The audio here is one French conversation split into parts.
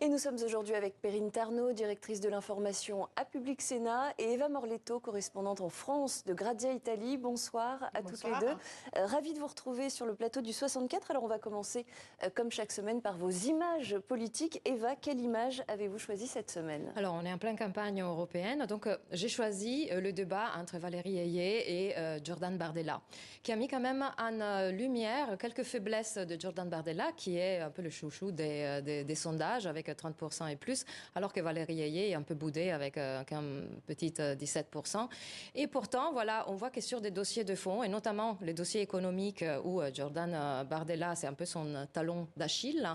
Et nous sommes aujourd'hui avec Perrine Tarnot, directrice de l'information à Public Sénat, et Eva Morletto, correspondante en France de Grazia Italie. Bonsoir à toutes les deux. Ravie de vous retrouver sur le plateau du 64. Alors on va commencer, comme chaque semaine, par vos images politiques. Eva, quelle image avez-vous choisi cette semaine? Alors on est en pleine campagne européenne, donc j'ai choisi le débat entre Valérie Ayé et Jordan Bardella, qui a mis quand même en lumière quelques faiblesses de Jordan Bardella, qui est un peu le chouchou des sondages, avec 30% et plus, alors que Valérie Ayé est un peu boudée avec un petit 17%. Et pourtant, voilà, on voit que sur des dossiers de fond, et notamment les dossiers économiques où Jordan Bardella, c'est un peu son talon d'Achille,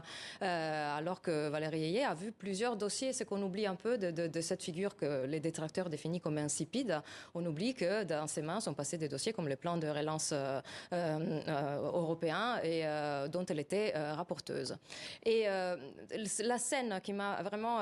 alors que Valérie Ayé a vu plusieurs dossiers. Ce qu'on oublie un peu de cette figure que les détracteurs définissent comme insipide, on oublie que dans ses mains sont passés des dossiers comme le plan de relance européen et dont elle était rapporteuse. Et la scène qui m'a vraiment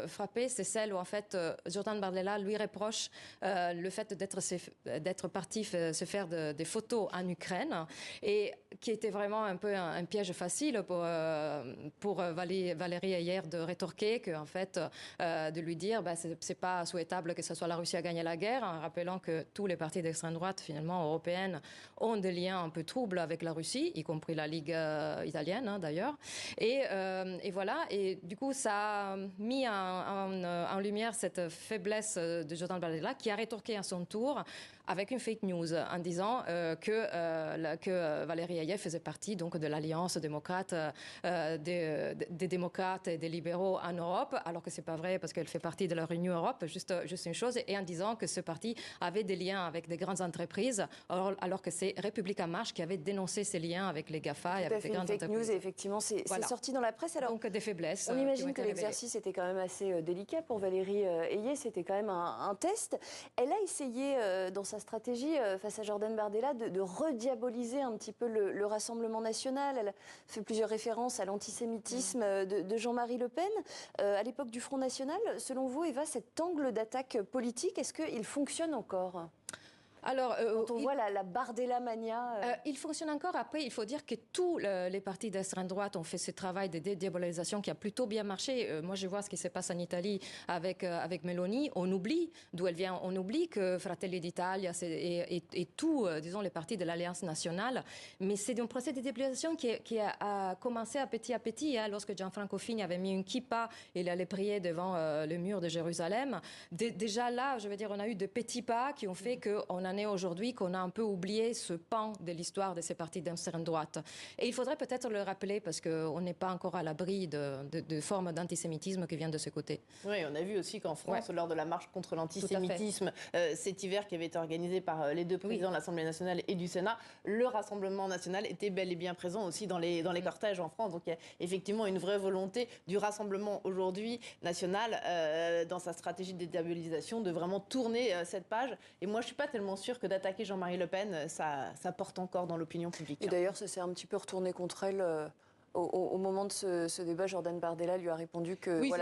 frappée, c'est celle où en fait Jordan Bardella lui reproche le fait d'être parti se faire des photos en Ukraine, et qui était vraiment un peu un piège facile pour Valérie Ayé de rétorquer que en fait de lui dire c'est pas souhaitable que ce soit la Russie à gagner la guerre, en rappelant que tous les partis d'extrême droite finalement européennes ont des liens un peu troubles avec la Russie, y compris la Ligue italienne d'ailleurs. Et voilà, et du coup ça a mis en lumière cette faiblesse de Jordan Bardella, qui a rétorqué à son tour avec une fake news en disant que Valérie Ayé faisait partie donc de l'alliance démocrate des démocrates et des libéraux en Europe, alors que c'est pas vrai parce qu'elle fait partie de la Réunion Europe, juste une chose, et en disant que ce parti avait des liens avec des grandes entreprises, alors que c'est République en marche qui avait dénoncé ces liens avec les GAFA et avec les grandes entreprises. News, et effectivement, c'est sorti dans la presse. Alors, donc des faiblesses. On imagine que l'exercice était quand même assez délicat pour Valérie Ayé, c'était quand même un test. Elle a essayé, dans sa stratégie face à Jordan Bardella, de rediaboliser un petit peu le Rassemblement national. Elle fait plusieurs références à l'antisémitisme de Jean-Marie Le Pen. À l'époque du Front National, selon vous, Eva, cet angle d'attaque politique, est-ce qu'il fonctionne encore ? Alors, quand on voit la Bardella mania... il fonctionne encore. Après, il faut dire que tous les partis d'extrême droite ont fait ce travail de dédiabolisation qui a plutôt bien marché. Moi, je vois ce qui se passe en Italie avec Meloni. On oublie d'où elle vient. On oublie que Fratelli d'Italia et tout, disons, les partis de l'Alliance nationale. Mais c'est un procès de dédiabolisation qui a commencé à petit, hein, lorsque Gianfranco Fini avait mis une kippa et il allait prier devant le mur de Jérusalem. Déjà là, je veux dire, on a eu de petits pas qui ont fait qu'on a aujourd'hui, qu'on a un peu oublié ce pan de l'histoire de ces partis d'extrême droite. Et il faudrait peut-être le rappeler parce qu'on n'est pas encore à l'abri de formes d'antisémitisme qui viennent de ce côté. Oui, on a vu aussi qu'en France, lors de la marche contre l'antisémitisme, cet hiver qui avait été organisé par les deux présidents de l'Assemblée nationale et du Sénat, le Rassemblement national était bel et bien présent aussi dans les cortèges en France. Donc il y a effectivement une vraie volonté du Rassemblement aujourd'hui national dans sa stratégie de dédiabolisation de vraiment tourner cette page. Et moi, je ne suis pas tellement sûre que d'attaquer Jean-Marie Le Pen, ça porte encore dans l'opinion publique. Et d'ailleurs, ça s'est un petit peu retourné contre elle. Au moment de ce débat, Jordan Bardella lui a répondu que si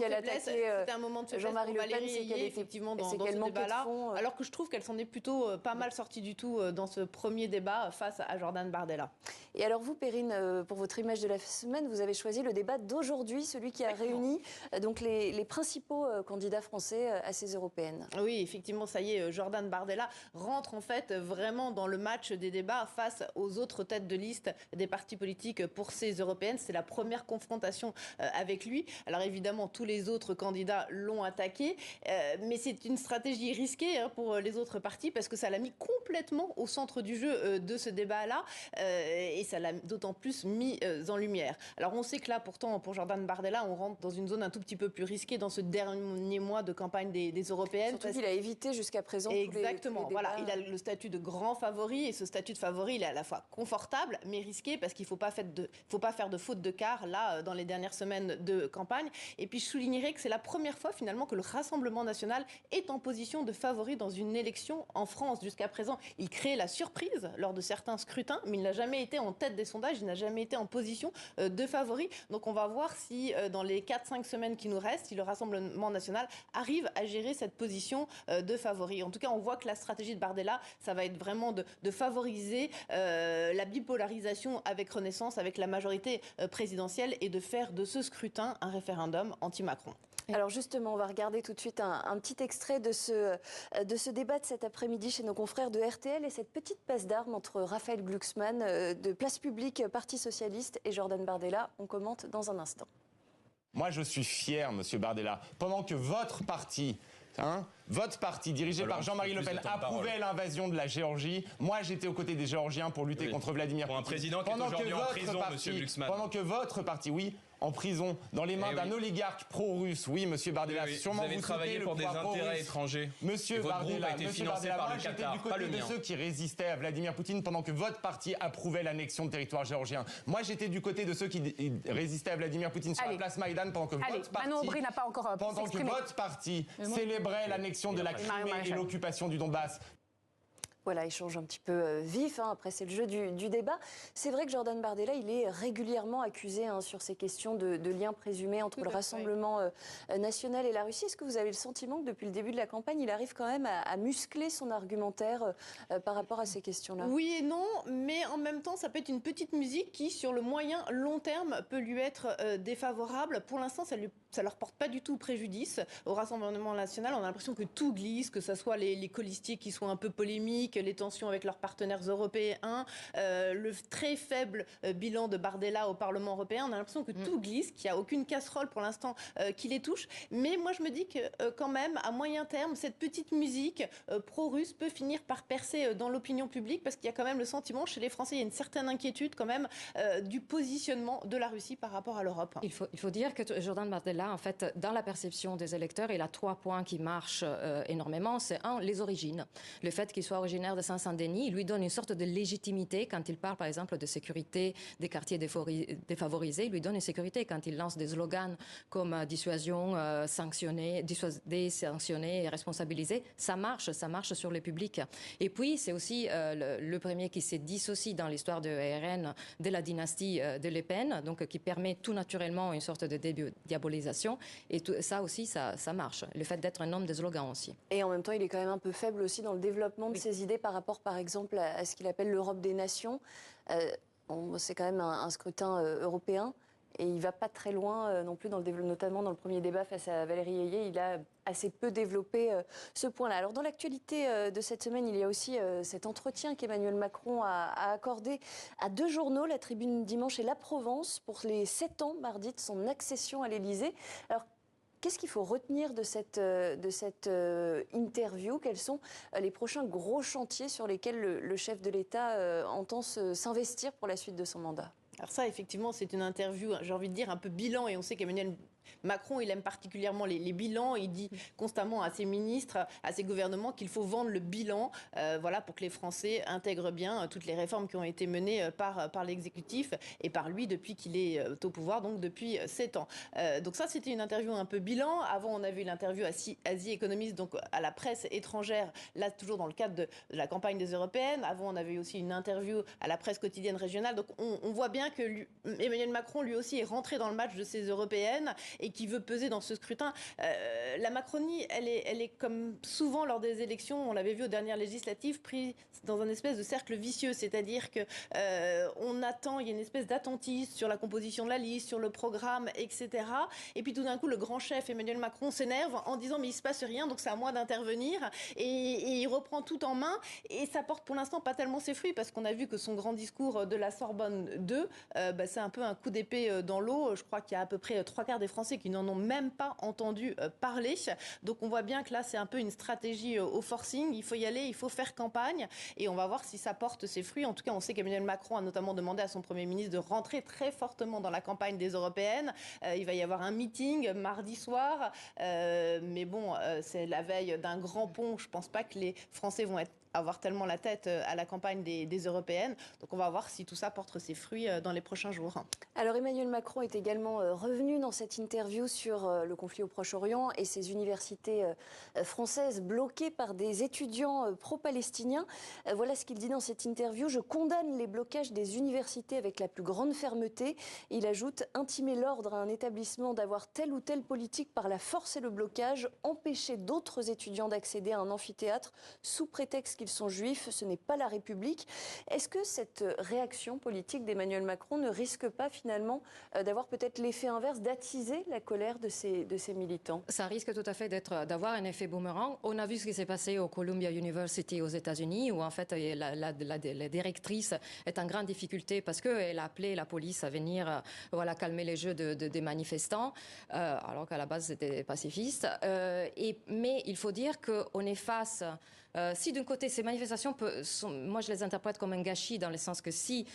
elle attaquait Jean-Marie Le Pen, c'est qu'elle effectivement dans ce débat-là, alors que je trouve qu'elle s'en est plutôt pas mal sortie du tout dans ce premier débat face à Jordan Bardella. Et alors vous, Perrine, pour votre image de la semaine, vous avez choisi le débat d'aujourd'hui, celui qui a réuni donc les principaux candidats français à ces européennes. Oui, effectivement, ça y est, Jordan Bardella rentre en fait vraiment dans le match des débats face aux autres têtes de liste des partis politiques pour ces européennes. C'est la première confrontation avec lui. Alors évidemment, tous les autres candidats l'ont attaqué, mais c'est une stratégie risquée pour les autres partis parce que ça l'a mis complètement au centre du jeu de ce débat-là et ça l'a d'autant plus mis en lumière. Alors on sait que là, pourtant, pour Jordan Bardella, on rentre dans une zone un tout petit peu plus risquée dans ce dernier mois de campagne des européennes. Surtout qu'il a évité jusqu'à présent Exactement. tous les débats. Voilà, il a le statut de grand favori et ce statut de favori, il est à la fois confortable mais risqué parce qu'il ne faut pas faire de faute de quart là dans les dernières semaines de campagne. Et puis je soulignerai que c'est la première fois finalement que le Rassemblement national est en position de favori dans une élection en France. Jusqu'à présent, il crée la surprise lors de certains scrutins, mais il n'a jamais été en tête des sondages, il n'a jamais été en position de favori. Donc on va voir si dans les 4-5 semaines qui nous restent, si le Rassemblement national arrive à gérer cette position de favori. En tout cas, on voit que la stratégie de Bardella, ça va être vraiment de favoriser la bipolarisation avec Renaissance, avec la majorité majorité présidentielle et de faire de ce scrutin un référendum anti-Macron. Alors justement, on va regarder tout de suite un petit extrait de ce débat de cet après-midi chez nos confrères de RTL et cette petite passe d'armes entre Raphaël Glucksmann de Place Publique, Parti Socialiste, et Jordan Bardella. On commente dans un instant. Moi, je suis fier, monsieur Bardella, pendant que votre parti dirigé par Jean-Marie Le Pen, approuvait l'invasion de la Géorgie. Moi, j'étais aux côtés des Géorgiens pour lutter contre Vladimir Poutine. Pour un président qui est aujourd'hui en prison, monsieur Glucksmann. Pendant que votre parti, oui, en prison, dans les mains d'un oligarque pro-russe. Oui, monsieur Bardella, sûrement vous avez travaillé pour des intérêts étrangers. Monsieur Bardella, moi, j'étais du côté de ceux qui résistaient à Vladimir Poutine pendant que votre parti approuvait l'annexion de territoire géorgien. Moi, j'étais du côté de ceux qui résistaient à Vladimir Poutine sur la place Maïdan pendant que votre parti célébrait l'annexion de la Crimée et l'occupation du Donbass. Voilà, échange un petit peu vif, après c'est le jeu du débat. C'est vrai que Jordan Bardella, il est régulièrement accusé sur ces questions de liens présumés entre le Rassemblement national et la Russie. Est-ce que vous avez le sentiment que depuis le début de la campagne, il arrive quand même à muscler son argumentaire par rapport à ces questions-là? Oui et non, mais en même temps, ça peut être une petite musique qui, sur le moyen long terme, peut lui être défavorable. Pour l'instant, ça leur porte pas du tout préjudice. Au Rassemblement national, on a l'impression que tout glisse, que ce soit les colistiers qui sont un peu polémiques, les tensions avec leurs partenaires européens, le très faible bilan de Bardella au Parlement européen. On a l'impression que tout glisse, qu'il n'y a aucune casserole pour l'instant qui les touche. Mais moi, je me dis que quand même, à moyen terme, cette petite musique pro-russe peut finir par percer dans l'opinion publique, parce qu'il y a quand même le sentiment, chez les Français, il y a une certaine inquiétude quand même du positionnement de la Russie par rapport à l'Europe. Il faut dire que Jordan Bardella, en fait, dans la perception des électeurs, il a 3 points qui marchent énormément. C'est les origines. Le fait qu'il soit originaire de Saint-Saint-Denis, il lui donne une sorte de légitimité quand il parle, par exemple, de sécurité des quartiers défavorisés. Il lui donne une sécurité quand il lance des slogans comme dissuasion, dissuader, sanctionner et responsabiliser. Ça marche sur le public. Et puis, c'est aussi le premier qui s'est dissocié dans l'histoire de RN de la dynastie de Le Pen, donc qui permet tout naturellement une sorte de diabolisation. Et tout, ça aussi, ça marche. Le fait d'être un homme de slogan aussi. Et en même temps, il est quand même un peu faible aussi dans le développement de ses idées par rapport, par exemple, à ce qu'il appelle l'Europe des nations. C'est quand même un scrutin européen et il ne va pas très loin non plus, notamment dans le premier débat face à Valérie Ayé. Il a assez peu développé ce point-là. Alors, dans l'actualité de cette semaine, il y a aussi cet entretien qu'Emmanuel Macron a accordé à 2 journaux, La Tribune dimanche et La Provence, pour les 7 ans, mardi, de son accession à l'Élysée. Alors, qu'est-ce qu'il faut retenir de cette interview? Quels sont les prochains gros chantiers sur lesquels le chef de l'État entend s'investir pour la suite de son mandat? Alors ça, effectivement, c'est une interview, j'ai envie de dire, un peu bilan, et on sait qu'Emmanuel Macron, il aime particulièrement les bilans. Il dit constamment à ses ministres, à ses gouvernements qu'il faut vendre le bilan, voilà, pour que les Français intègrent bien toutes les réformes qui ont été menées par l'exécutif et par lui depuis qu'il est au pouvoir, donc depuis 7 ans. Donc ça, c'était une interview un peu bilan. Avant, on a vu l'interview à Asie Économiste, donc à la presse étrangère, là toujours dans le cadre de la campagne des Européennes. Avant, on avait eu aussi une interview à la presse quotidienne régionale. Donc on voit bien que Emmanuel Macron, lui aussi, est rentré dans le match de ces Européennes et qui veut peser dans ce scrutin. La Macronie, elle est comme souvent lors des élections, on l'avait vu aux dernières législatives, prise dans un espèce de cercle vicieux, c'est-à-dire que on attend, il y a une espèce d'attentisme sur la composition de la liste, sur le programme, etc. Et puis tout d'un coup, le grand chef Emmanuel Macron s'énerve en disant mais il se passe rien, donc c'est à moi d'intervenir, et il reprend tout en main, et ça porte pour l'instant pas tellement ses fruits, parce qu'on a vu que son grand discours de la Sorbonne 2, c'est un peu un coup d'épée dans l'eau. Je crois qu'il y a à peu près 3/4 des Français qui n'en ont même pas entendu parler. Donc on voit bien que là, c'est un peu une stratégie au forcing. Il faut y aller, il faut faire campagne, et on va voir si ça porte ses fruits. En tout cas, on sait qu'Emmanuel Macron a notamment demandé à son Premier ministre de rentrer très fortement dans la campagne des Européennes. Il va y avoir un meeting mardi soir, mais bon, c'est la veille d'un grand pont. Je ne pense pas que les Français vont avoir tellement la tête à la campagne des Européennes. Donc on va voir si tout ça porte ses fruits dans les prochains jours. Alors Emmanuel Macron est également revenu dans cette interview sur le conflit au Proche-Orient et ses universités françaises bloquées par des étudiants pro-palestiniens. Voilà ce qu'il dit dans cette interview. « Je condamne les blocages des universités avec la plus grande fermeté. » Il ajoute « Intimer l'ordre à un établissement d'avoir telle ou telle politique par la force et le blocage, empêcher d'autres étudiants d'accéder à un amphithéâtre sous prétexte qu'ils qu'ils sont juifs, ce n'est pas la République. Est-ce que cette réaction politique d'Emmanuel Macron ne risque pas finalement d'avoir peut-être l'effet inverse, d'attiser la colère de ces militants? Ça risque tout à fait d'avoir un effet boomerang. On a vu ce qui s'est passé au Columbia University aux États-Unis, où en fait la directrice est en grande difficulté parce qu'elle a appelé la police à venir calmer les jeux des manifestants, alors qu'à la base c'était pacifiste. Mais il faut dire qu'on est face... si d'un côté ces manifestations, moi je les interprète comme un gâchis dans le sens que si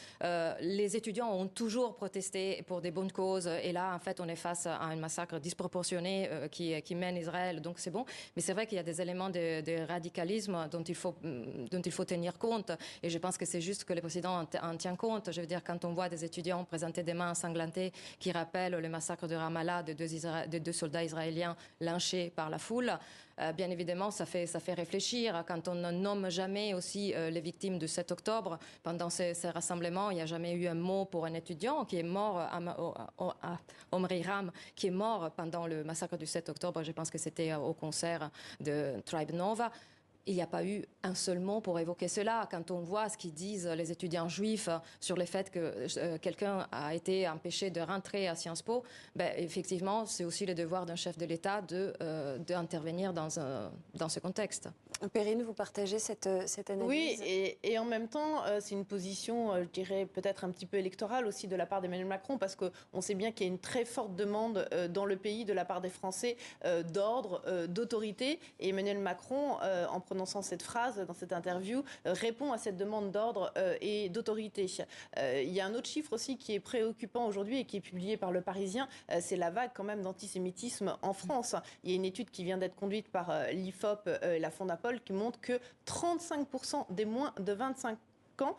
les étudiants ont toujours protesté pour des bonnes causes et là en fait on est face à un massacre disproportionné qui mène Israël, donc c'est bon. Mais c'est vrai qu'il y a des éléments de radicalisme dont il faut tenir compte et je pense que c'est juste que le président en tient compte. Je veux dire, quand on voit des étudiants présenter des mains ensanglantées qui rappellent le massacre de Ramallah de deux soldats israéliens lynchés par la foule, bien évidemment, ça fait réfléchir. Quand on ne nomme jamais aussi les victimes du 7 octobre, pendant ces rassemblements, il n'y a jamais eu un mot pour un étudiant qui est mort, Omri Ram, qui est mort pendant le massacre du 7 octobre. Je pense que c'était au concert de Tribe Nova. Il n'y a pas eu un seul mot pour évoquer cela. Quand on voit ce qu'ils disent les étudiants juifs sur le fait que quelqu'un a été empêché de rentrer à Sciences Po, effectivement, c'est aussi le devoir d'un chef de l'État d'intervenir dans ce contexte. Perrine, vous partagez cette analyse? Oui, et en même temps, c'est une position, je dirais, peut-être un petit peu électorale aussi de la part d'Emmanuel Macron, parce qu'on sait bien qu'il y a une très forte demande dans le pays de la part des Français d'ordre, d'autorité. Et Emmanuel Macron, en prononçant cette phrase dans cette interview, répond à cette demande d'ordre et d'autorité. Il y a un autre chiffre aussi qui est préoccupant aujourd'hui et qui est publié par Le Parisien, c'est la vague quand même d'antisémitisme en France. Il y a une étude qui vient d'être conduite par l'IFOP et la Fondapol qui montre que 35% des moins de 25 ans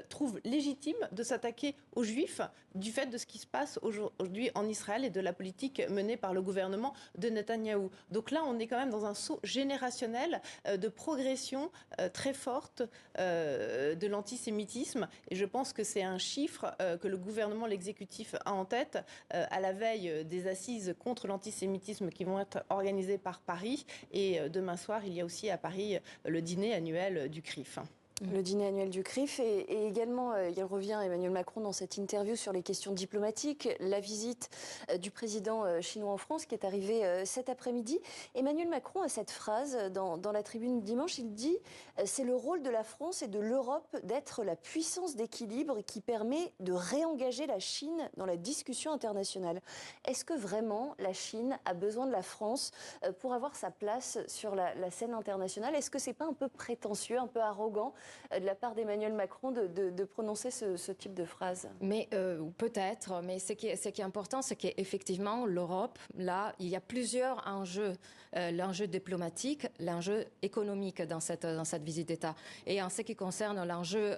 trouvent légitime de s'attaquer aux Juifs du fait de ce qui se passe aujourd'hui en Israël et de la politique menée par le gouvernement de Netanyahou. Donc là, on est quand même dans un saut générationnel de progression très forte de l'antisémitisme. Et je pense que c'est un chiffre que le gouvernement, l'exécutif a en tête à la veille des assises contre l'antisémitisme qui vont être organisées par Paris. Et demain soir, il y a aussi à Paris le dîner annuel du CRIF. Le dîner annuel du CRIF et également, il revient Emmanuel Macron dans cette interview sur les questions diplomatiques, la visite du président chinois en France qui est arrivée cet après-midi. Emmanuel Macron a cette phrase dans la tribune dimanche, il dit « C'est le rôle de la France et de l'Europe d'être la puissance d'équilibre qui permet de réengager la Chine dans la discussion internationale ». Est-ce que vraiment la Chine a besoin de la France pour avoir sa place sur la scène internationale? Est-ce que c'est pas un peu prétentieux, un peu arrogant de la part d'Emmanuel Macron de prononcer ce type de phrase? Mais peut-être, mais ce qui est important, c'est qu'effectivement, l'Europe, là, il y a plusieurs enjeux. L'enjeu diplomatique, l'enjeu économique dans cette visite d'État. Et en ce qui concerne l'enjeu,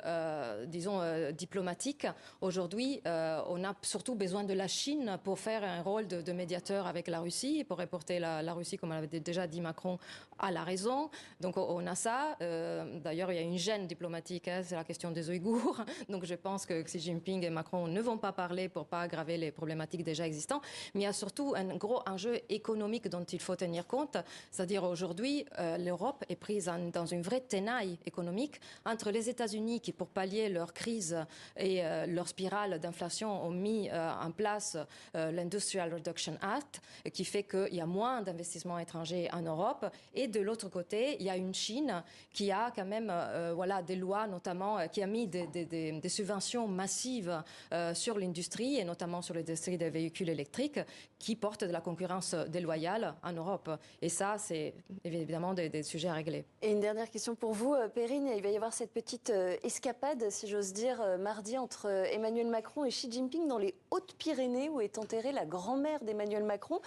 diplomatique, aujourd'hui, on a surtout besoin de la Chine pour faire un rôle de médiateur avec la Russie, pour reporter la Russie, comme l'avait déjà dit Macron, à la raison. Donc on a ça. D'ailleurs, il y a une gêne diplomatique, c'est la question des Ouïghours. Donc je pense que Xi Jinping et Macron ne vont pas parler pour pas aggraver les problématiques déjà existantes. Mais il y a surtout un gros enjeu économique dont il faut tenir compte. C'est-à-dire aujourd'hui, l'Europe est prise dans une vraie tenaille économique entre les États-Unis qui, pour pallier leur crise et leur spirale d'inflation, ont mis en place l'Industrial Reduction Act, qui fait qu'il y a moins d'investissements étrangers en Europe. Et de l'autre côté, il y a une Chine qui a quand même des lois, notamment, qui a mis des subventions massives sur l'industrie, et notamment sur l'industrie des véhicules électriques, qui portent de la concurrence déloyale en Europe. Et ça, c'est évidemment des sujets à régler. Et une dernière question pour vous, Perrine. Il va y avoir cette petite escapade, si j'ose dire, mardi entre Emmanuel Macron et Xi Jinping dans les Hautes-Pyrénées, où est enterrée la grand-mère d'Emmanuel Macron.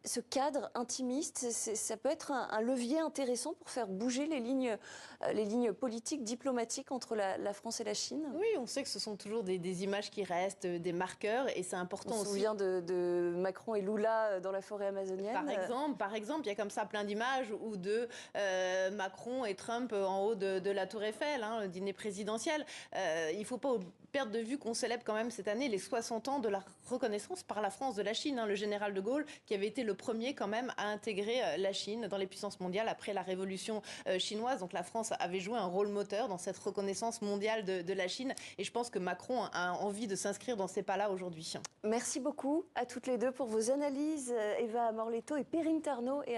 Ce cadre intimiste, ça peut être un levier intéressant pour faire bouger les lignes politiques, diplomatiques entre la France et la Chine? Oui, on sait que ce sont toujours des images qui restent, des marqueurs, et c'est important aussi. On se souvient de Macron et Lula dans la forêt amazonienne. Par exemple, il y a comme ça plein d'images ou de Macron et Trump en haut de la Tour Eiffel, le dîner présidentiel. Il ne faut pas perdre de vue qu'on célèbre quand même cette année les 60 ans de la reconnaissance par la France de la Chine. Le général de Gaulle qui avait été le premier quand même à intégrer la Chine dans les puissances mondiales après la révolution chinoise. Donc la France avait joué un rôle moteur dans cette reconnaissance mondiale de la Chine. Et je pense que Macron a envie de s'inscrire dans ces pas-là aujourd'hui. Merci beaucoup à toutes les deux pour vos analyses, Eva Morletto et Perrine Tarnot.